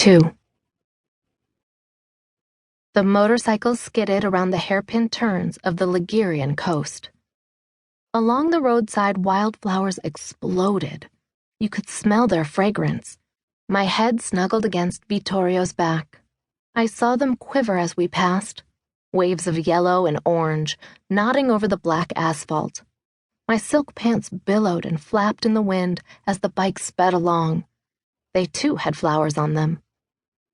2. The motorcycle skidded around the hairpin turns of the Ligurian coast. Along the roadside, wildflowers exploded. You could smell their fragrance. My head snuggled against Vittorio's back. I saw them quiver as we passed, waves of yellow and orange nodding over the black asphalt. My silk pants billowed and flapped in the wind as the bike sped along. They too had flowers on them.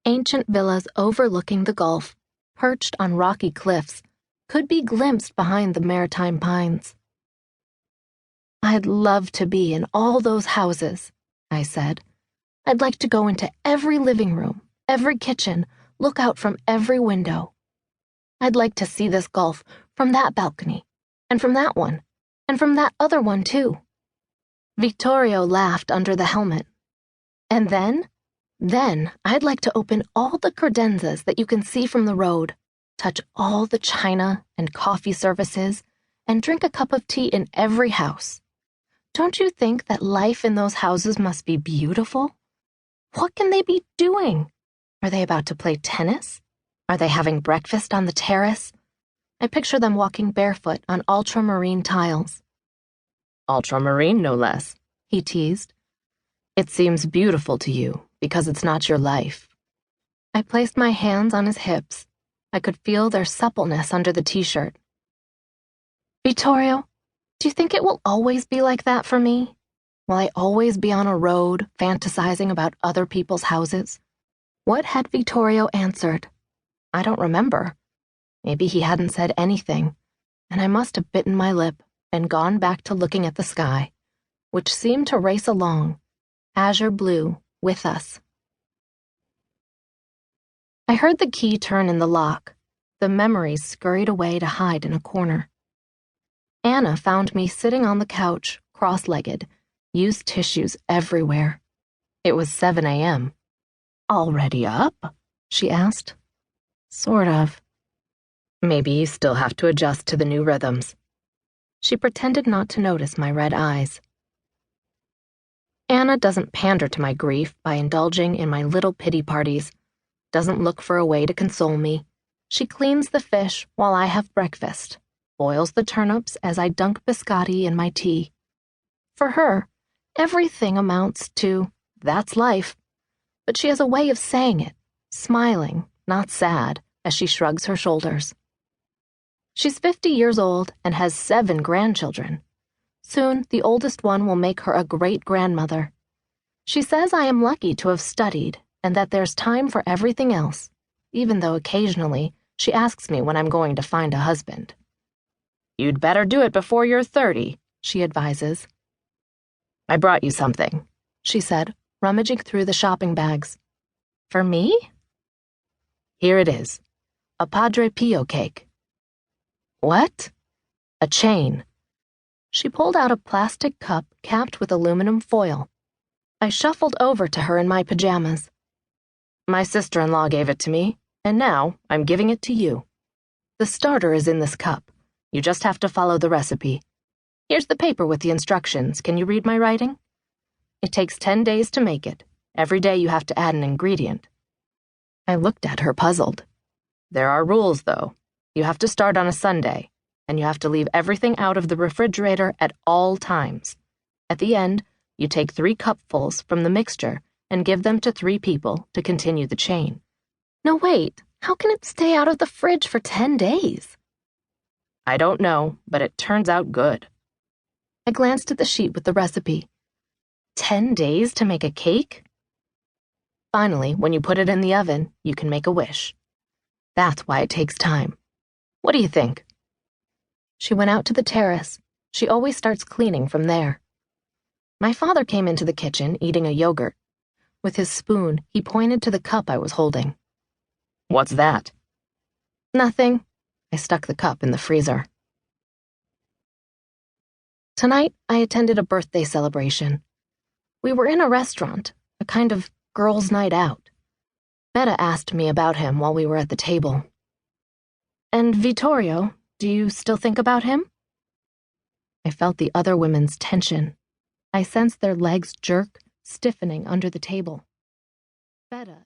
Ancient villas overlooking the Gulf, perched on rocky cliffs, could be glimpsed behind the maritime pines. "I'd love to be in all those houses," I said. "I'd like to go into every living room, every kitchen, look out from every window. I'd like to see this Gulf from that balcony, and from that one, and from that other one too." Vittorio laughed under the helmet. "And then I'd like to open all the credenzas that you can see from the road, touch all the china and coffee services, and drink a cup of tea in every house. Don't you think that life in those houses must be beautiful? What can they be doing? Are they about to play tennis? Are they having breakfast on the terrace? I picture them walking barefoot on ultramarine tiles." "Ultramarine, no less," he teased. "It seems beautiful to you because it's not your life." I placed my hands on his hips. I could feel their suppleness under the t-shirt. "Vittorio, do you think it will always be like that for me? Will I always be on a road, fantasizing about other people's houses?" What had Vittorio answered? I don't remember. Maybe he hadn't said anything, and I must have bitten my lip and gone back to looking at the sky, which seemed to race along, azure blue, with us. I heard the key turn in the lock. The memories scurried away to hide in a corner. Anna found me sitting on the couch, cross-legged, used tissues everywhere. It was 7 a.m. "Already up?" she asked. "Sort of." "Maybe you still have to adjust to the new rhythms." She pretended not to notice my red eyes. Anna doesn't pander to my grief by indulging in my little pity parties, doesn't look for a way to console me. She cleans the fish while I have breakfast, boils the turnips as I dunk biscotti in my tea. For her, everything amounts to, "That's life." But she has a way of saying it, smiling, not sad, as she shrugs her shoulders. She's 50 years old and has 7 grandchildren. Soon, the oldest one will make her a great-grandmother. She says I am lucky to have studied and that there's time for everything else, even though occasionally she asks me when I'm going to find a husband. "You'd better do it before you're 30, she advises. "I brought you something," she said, rummaging through the shopping bags. "For me?" "Here it is. A Padre Pio cake." "What?" "A chain." She pulled out a plastic cup capped with aluminum foil. I shuffled over to her in my pajamas. "My sister-in-law gave it to me, and now I'm giving it to you. The starter is in this cup. You just have to follow the recipe. Here's the paper with the instructions. Can you read my writing? It takes 10 days to make it. Every day you have to add an ingredient." I looked at her puzzled. "There are rules, though. You have to start on a Sunday, and you have to leave everything out of the refrigerator at all times. At the end, you take 3 cupfuls from the mixture and give them to 3 people to continue the chain." "No, wait. How can it stay out of the fridge for 10 days? "I don't know, but it turns out good." I glanced at the sheet with the recipe. 10 days to make a cake? Finally, when you put it in the oven, you can make a wish. That's why it takes time. What do you think? She went out to the terrace. She always starts cleaning from there. My father came into the kitchen eating a yogurt. With his spoon, he pointed to the cup I was holding. "What's that?" "Nothing." I stuck the cup in the freezer. Tonight, I attended a birthday celebration. We were in a restaurant, a kind of girls' night out. Betta asked me about him while we were at the table. "And Vittorio, do you still think about him?" I felt the other women's tension. I sensed their legs jerk, stiffening under the table. Betta